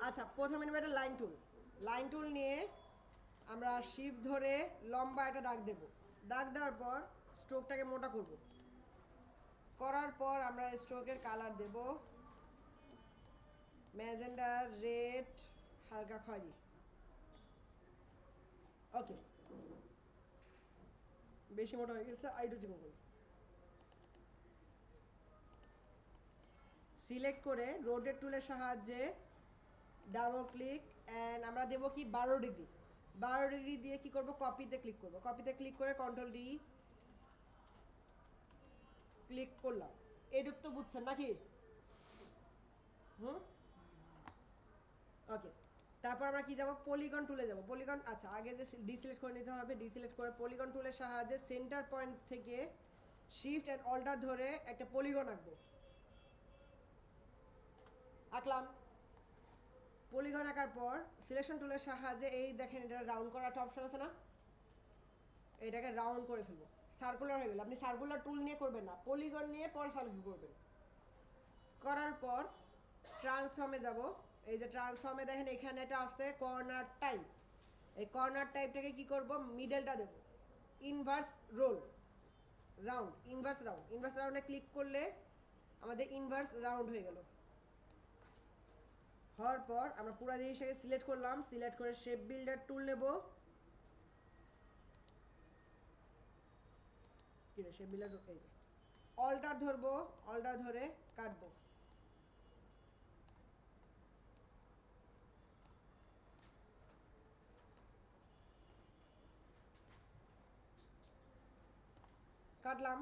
আচ্ছা, প্রথমে নেব একটা লাইন টুল নিয়ে আমরা শিফট ধরে লম্বা একটা দাগ দেব। দাগ দেওয়ার পর স্ট্রোকটাকে মোটা করব। করার পর আমরা স্ট্রোকের কালার দেব ম্যাজেন্ডা, রেড, হালকা খয়েরি। ওকে, বেশি মোটা হয়ে গেছে, আইটু চিকন করি। সিলেক্ট করে রোটেট টুলের সাহায্যে ডাবল ক্লিক অ্যান্ড আমরা দেব কি 12 ডিগ্রি। 12 ডিগ্রি দিয়ে কি করব, কপিতে ক্লিক করব। কপিতে ক্লিক করে কন্ট্রোল ডি ক্লিক করলাম। এটুক তো বুঝছেন নাকি? ওকে, তারপর আমরা কি যাব, পলিগন টুলে যাব। পলিগন, আচ্ছা আগে যে ডিসিলেক্ট করে নিতে হবে। ডিসিলেক্ট করে পলিগন টুলের সাহায্যে সেন্টার পয়েন্ট থেকে শিফট অ্যান্ড অল্টার ধরে একটা পলিগন আঁকবো। আঁকলাম। পলিগন আঁকার পর সিলেকশন টুলের সাহায্যে এই দেখেন এটা রাউন্ড করার একটা অপশন আছে না, এটাকে রাউন্ড করে ফেলবো। সার্কুলার হয়ে গেল। আপনি সার্কুলার টুল নিয়ে করবেন না, পলিগন নিয়ে পরে সার্কুলার করবেন। করার পর ট্রান্সফর্মে যাব। এই যে ট্রান্সফর্মে দেখেন এখানে এটা আছে কর্নার টাইপ। এই কর্নার টাইপটাকে কি করব, মিডলটা দেব। Inverse roll round, inverse round. ইনভার্স রাউন্ডে ক্লিক করলে আমাদের ইনভার্স রাউন্ড হয়ে গেল। হওয়ার পর আমরা পুরো জিনিসটাকে সিলেক্ট করলাম। সিলেক্ট করে শেপ বিল্ডার টুল নেব। কি রে, শেপ বিল্ডার, এই যে অল্টার ধরবো, অল্টার ধরে কাটবো। কাটলাম,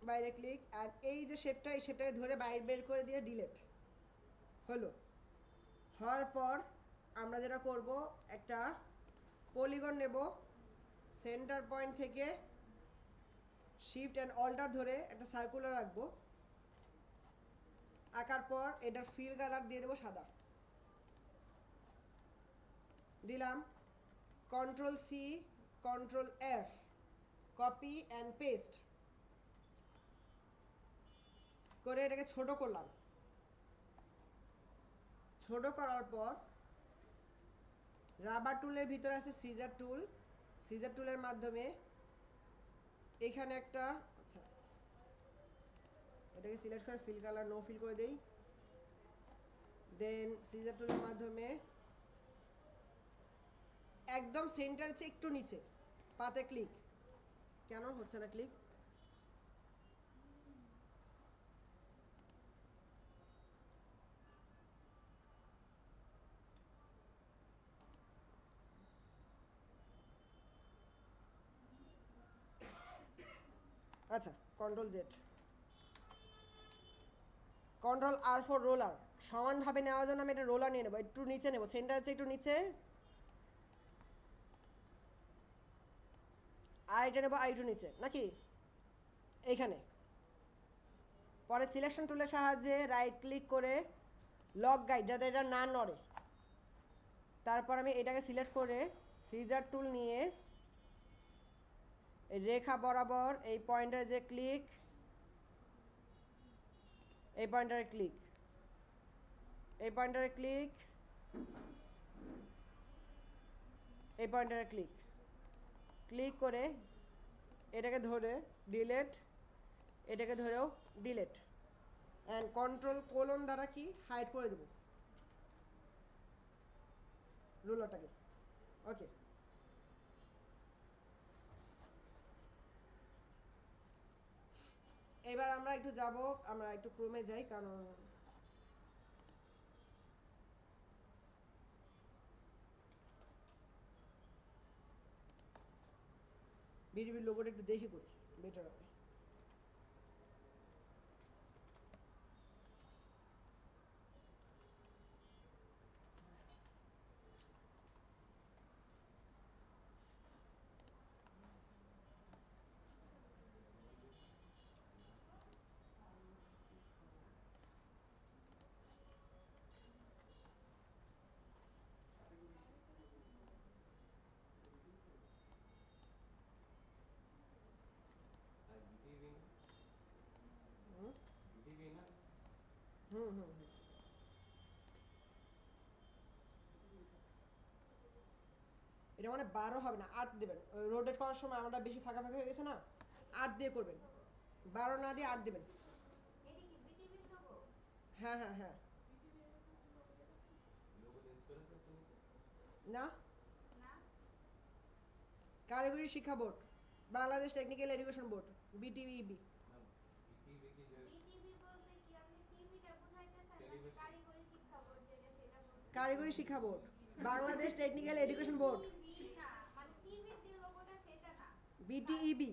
বাইরে ক্লিক, আর এই যে শেপটা, এই শেপটাকে ধরে বাইরে বের করে দিয়ে ডিলেট হলো। হওয়ার পর আমরা যেটা করব, একটা পলিগন নেব। সেন্টার পয়েন্ট থেকে শিফট অ্যান্ড অল্টার ধরে একটা সার্কুলার রাখবো। আঁকার পর এটার ফিল কালার দিয়ে দেবো সাদা। দিলাম। Control C, control F, copy and paste করে এটাকে ছোট করলাম। ছোট করার পর রাবার টুলের ভিতরে আছে সিজার টুল। সিজার টুলের মাধ্যমে এখানে একটা, আচ্ছা এটাকে সিলেক্ট করে ফিল কালার নো ফিল করে দেই। দেন সিজার টুলের মাধ্যমে একদম সেন্টার চেয়ে একটু নিচে পাতে ক্লিক। কেন হচ্ছে না ক্লিক? আচ্ছা, control Z, control R for ruler. সমানভাবে নেওয়ার জন্য আমি এটা রোলার নিয়ে নেবো। একটু নিচে নেবো, সেন্টার আছে একটু নিচে। আর এটা নেবো আর একটু নিচে নাকি এইখানে। পরে সিলেকশন টুলের সাহায্যে রাইট ক্লিক করে লক গাইড, যাতে এটা না নড়ে। তারপর আমি এটাকে সিলেক্ট করে সিজার টুল নিয়ে এই রেখা বরাবর এই পয়েন্টারে যে ক্লিক, এই পয়েন্টারে ক্লিক, এই পয়েন্টারে ক্লিক, এই পয়েন্টারে ক্লিক, ক্লিক করে এটাকে ধরে ডিলেট, এটাকে ধরেও ডিলেট, অ্যান্ড কন্ট্রোল কোলন দ্বারা কি হাইড করে দেবো রুলারটাকে। ওকে, এবার আমরা একটু যাব, আমরা একটু ক্রমে যাই, কারণ বিডিবির লোগোটা একটু দেখে করি, বেটার হবে। হুম হুম হুম এটা মানে 12 হবে না, 8 দেবেন। রোটেট করার সময় আমরা বেশি ফাঁকা ফাঁকা হয়ে গেছে না, 8 দিয়ে করবেন, 12 না দিয়ে 8 দেবেন। হ্যাঁ হ্যাঁ হ্যাঁ। না, কারিগরি শিক্ষা board, Bangladesh technical education board, BTEB. কারিগরি শিক্ষা board, Bangladesh technical education board, BTEB.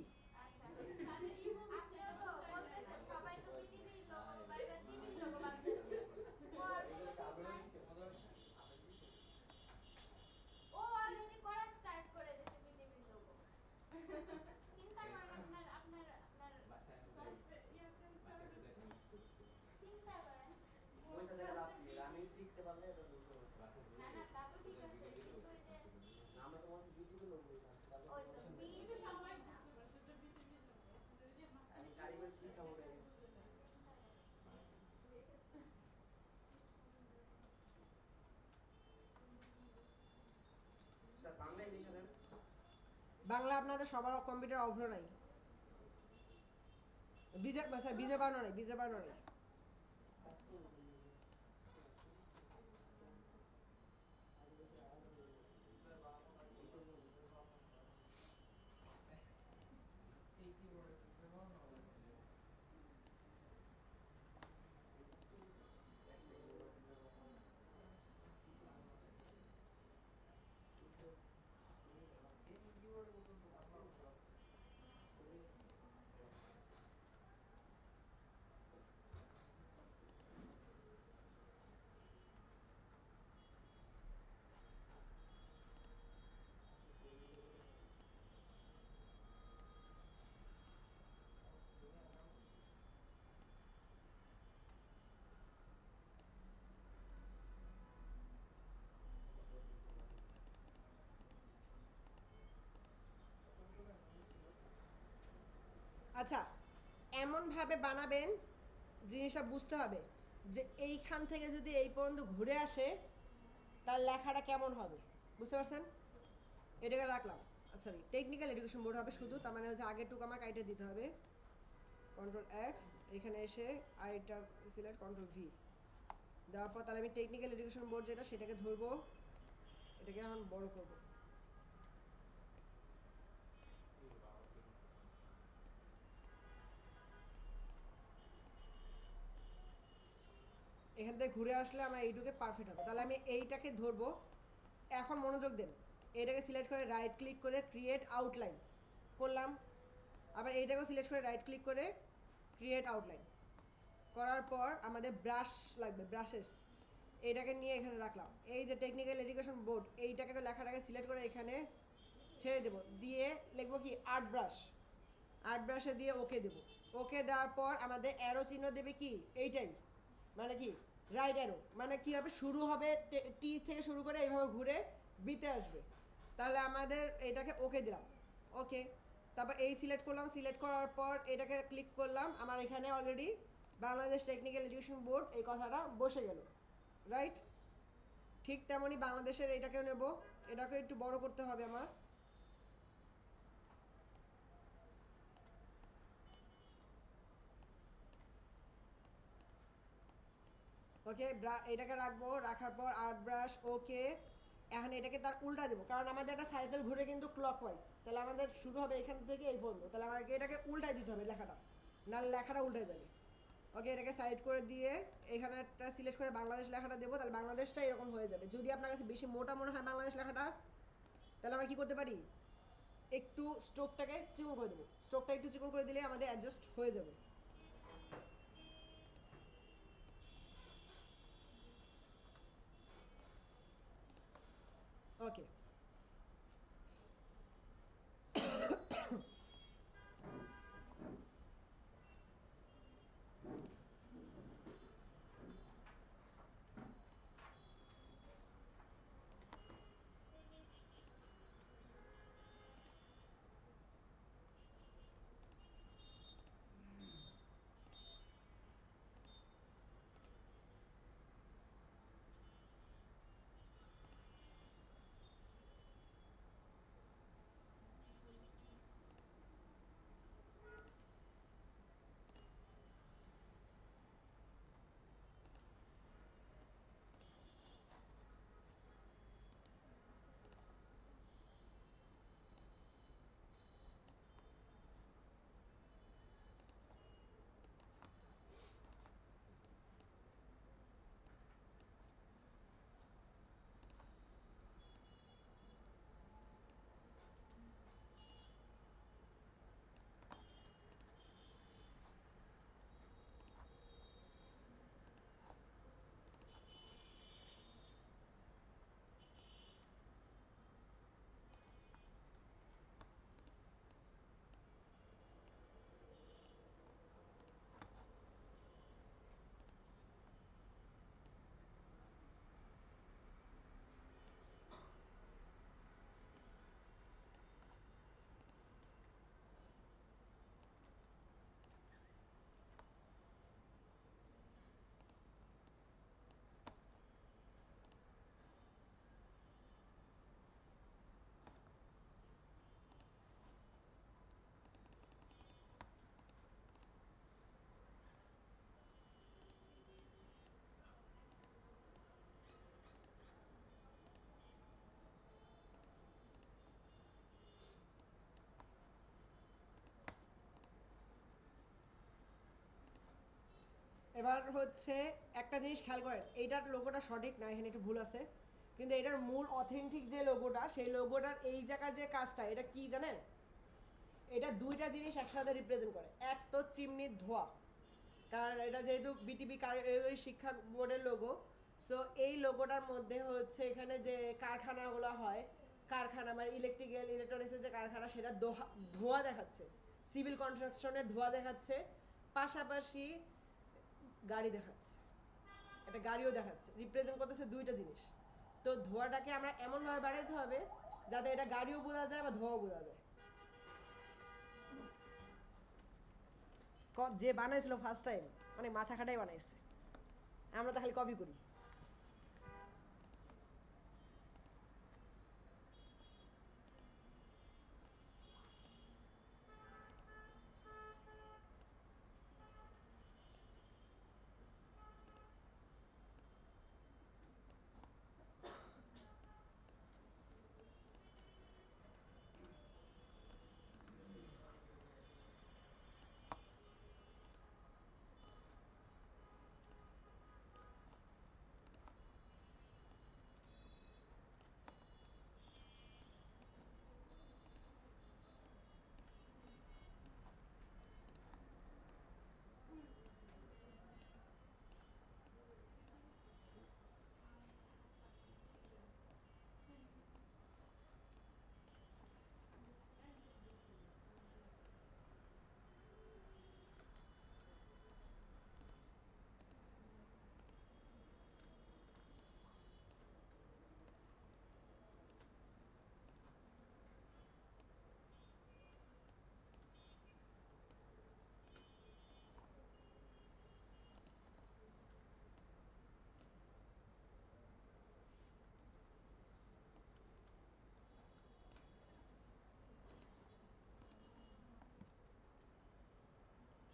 Bangla আপনাদের সবার কম্পিউটার অভ্র নাই, বিজয় বানানো নাই, বিজয় বানানো নাই। আচ্ছা, এমনভাবে বানাবেন জিনিসটা বুঝতে হবে যে এইখান থেকে যদি এই পর্যন্ত ঘুরে আসে তার লেখাটা কেমন হবে, বুঝতে পারছেন? এটাকে রাখলাম, সরি টেকনিক্যাল এডুকেশন বোর্ড হবে শুধু, তার মানে হচ্ছে আগের টুকু আমাকে আইটা দিতে হবে, কন্ট্রোল এক্স, এখানে এসে আইটা সিলেক্ট, কন্ট্রোল ভি দেওয়ার পর তাহলে আমি টেকনিক্যাল এডুকেশন বোর্ড যেটা সেটাকে ধরবো, এটাকে এখন বড় করব। এখান থেকে ঘুরে আসলে আমার এইটুকে পারফেক্ট হবে। তাহলে আমি এইটাকে ধরবো, এখন মনোযোগ দেন, এটাকে সিলেক্ট করে রাইট ক্লিক করে ক্রিয়েট আউটলাইন করলাম, আবার এইটাকেও সিলেক্ট করে রাইট ক্লিক করে ক্রিয়েট আউটলাইন করার পর আমাদের ব্রাশ লাগবে, ব্রাশেস, এইটাকে নিয়ে এখানে রাখলাম। এই যে টেকনিক্যাল এডুকেশন বোর্ড, এইটাকে লেখাটাকে সিলেক্ট করে এখানে ছেড়ে দেবো, দিয়ে লিখবো কি আর্ট ব্রাশ, আর্ট ব্রাশে দিয়ে ওকে দেবো। ওকে দেওয়ার পর আমাদের অ্যারো চিহ্ন দেবে কি এইটাই, মানে কি রাইট অ্যারো, মানে কি হবে শুরু হবে টি থেকে শুরু করে এইভাবে ঘুরে বিতে আসবে। তাহলে আমাদের এটাকে ওকে দিলাম, ওকে। তারপর এই সিলেক্ট করলাম, সিলেক্ট করার পর এটাকে ক্লিক করলাম, আমার এখানে already Bangladesh technical education board এই কথাটা বসে গেল, রাইট? ঠিক তেমনই বাংলাদেশের এটাকেও নেব, এটাকে একটু বড় করতে হবে আমার। ওকে, এটাকে রাখবো, রাখার পর আর্ট ব্রাশ ওকে। এখন এটাকে তার উল্টা দেবো, কারণ আমাদের একটা সাইকেল ঘুরে কিন্তু ক্লকওয়াইজ, তাহলে আমাদের শুরু হবে এখান থেকে এই পর্যন্ত, তাহলে আমাকে এটাকে উল্টাই দিতে হবে লেখাটা, নাহলে লেখাটা উল্টে যাবে। ওকে, এটাকে সাইড করে দিয়ে এখানে একটা সিলেক্ট করে বাংলাদেশ লেখাটা দেবো, তাহলে বাংলাদেশটা এরকম হয়ে যাবে। যদি আপনার কাছে বেশি মোটা মনে হয় বাংলাদেশ লেখাটা, তাহলে আমরা কী করতে পারি, একটু স্ট্রোকটাকে চিকন করে দেবো, স্ট্রোকটা একটু চিকন করে দিলে আমাদের অ্যাডজাস্ট হয়ে যাবে। ওকে, এবার হচ্ছে একটা জিনিস খেয়াল করেন, এইটার লোগোটা সঠিক না, এখানে একটু ভুল আছে, কিন্তু এটার মূল অথেন্টিক যে লোগোটা, সেই লোগোটার এই জায়গার যে কাজটা, এটা কি জানেন? এটা দুইটা জিনিস একসাথে রিপ্রেজেন্ট করে। এক তো চিমনির ধোয়া, কারণ এটা যেহেতু বিটিবি শিক্ষা বোর্ডের লোগো, সো এই লোগোটার মধ্যে হচ্ছে এখানে যে কারখানাগুলো হয়, কারখানা মানে ইলেকট্রিক্যাল ইলেকট্রনিক্সের যে কারখানা, সেটা ধোঁয়া দেখাচ্ছে, সিভিল কনস্ট্রাকশনের ধোঁয়া দেখাচ্ছে, পাশাপাশি গাড়ি দেখাচ্ছে, একটা গাড়িও দেখাচ্ছে, রিপ্রেজেন্ট করতেছে দুইটা জিনিস। তো ধোঁয়াটাকে আমরা এমনভাবে বাড়াইতে হবে যাতে এটা গাড়িও বোঝা যায় বা ধোঁয়াও বোঝা যায়। যে বানাইছিল ফার্স্ট টাইম মানে মাথা খাটাই বানাইছে, আমরা তো খালি কপি করি।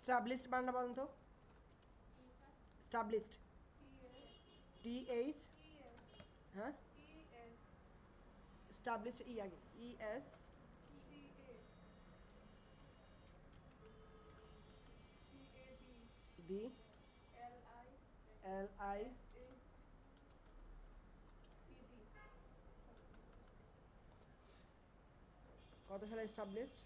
স্টাবলিশড বানানটা বলেন তো। স্টাবলিশড, TH, হ্যাঁ, স্টাবলিশড ই আগে, ES, B, LI, কত সালে স্টাবলিশড?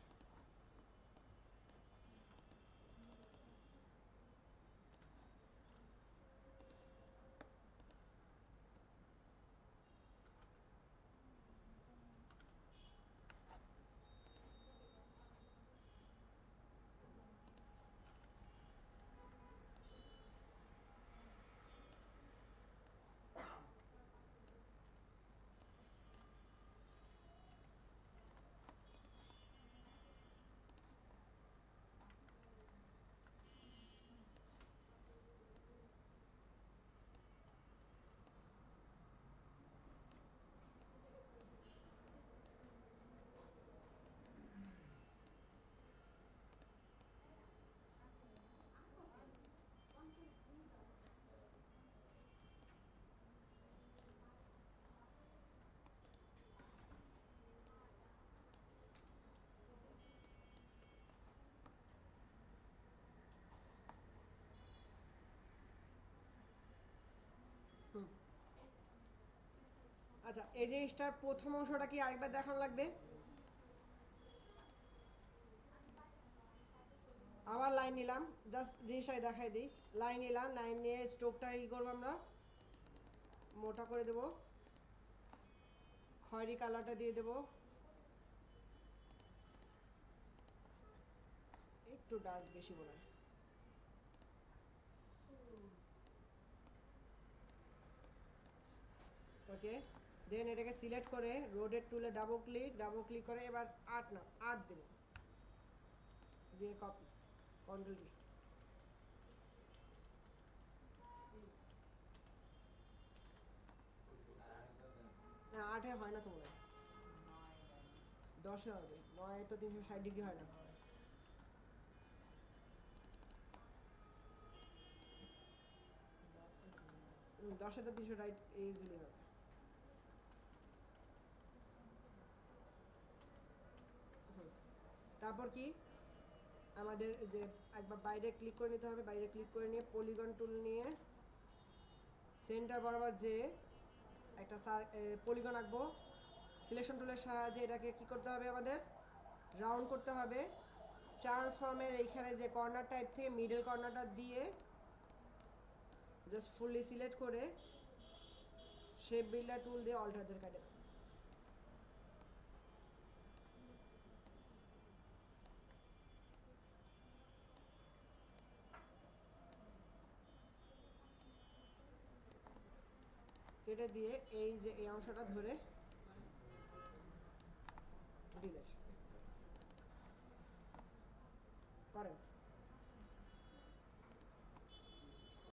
আচ্ছা, এই জিনিসটার প্রথম অংশটা কি আরেকবার দেখানো লাগবে? আবার লাইন নিলাম, জাস্ট জিনিসটাই দেখাই দিই। লাইন নিলাম, লাইন নিয়ে স্ট্রোকটা কী করবো আমরা, মোটা করে দেব, খয়েরি কালারটা দিয়ে দেব, একটু ডার্ক বেশি মনে হয়। ওকে, দেন এটাকে সিলেক্ট করে রোডের টুলে ডাবল ক্লিক করে এবার আট দেব, দিয়ে কপি, কন্ট্রোল ডি। না, 8-এ হয় না তো মনে হয়, 10-এ হবে, 9-এ তো 360 ডিগ্রি হয় না। 10-এ তো 300 রাইট ইজিলি হবে। তারপর কি, আমাদের যে একবার বাইরে ক্লিক করে নিতে হবে, বাইরে ক্লিক করে নিয়ে পলিগন টুল নিয়ে সেন্টার বরাবর যে একটা পলিগন আঁকবো। সিলেকশন টুলের সাহায্যে এটাকে কি করতে হবে, আমাদের রাউন্ড করতে হবে। ট্রান্সফর্মের এইখানে যে কর্নার টাইপ থেকে মিডল কর্নারটা দিয়ে জাস্ট ফুললি সিলেক্ট করে শেপ বিল্ডার টুল দিয়ে অল্টারদের কাটে দেবো। কেটে দিয়ে এই যে এই অংশটা ধরে ডিলিট করেন।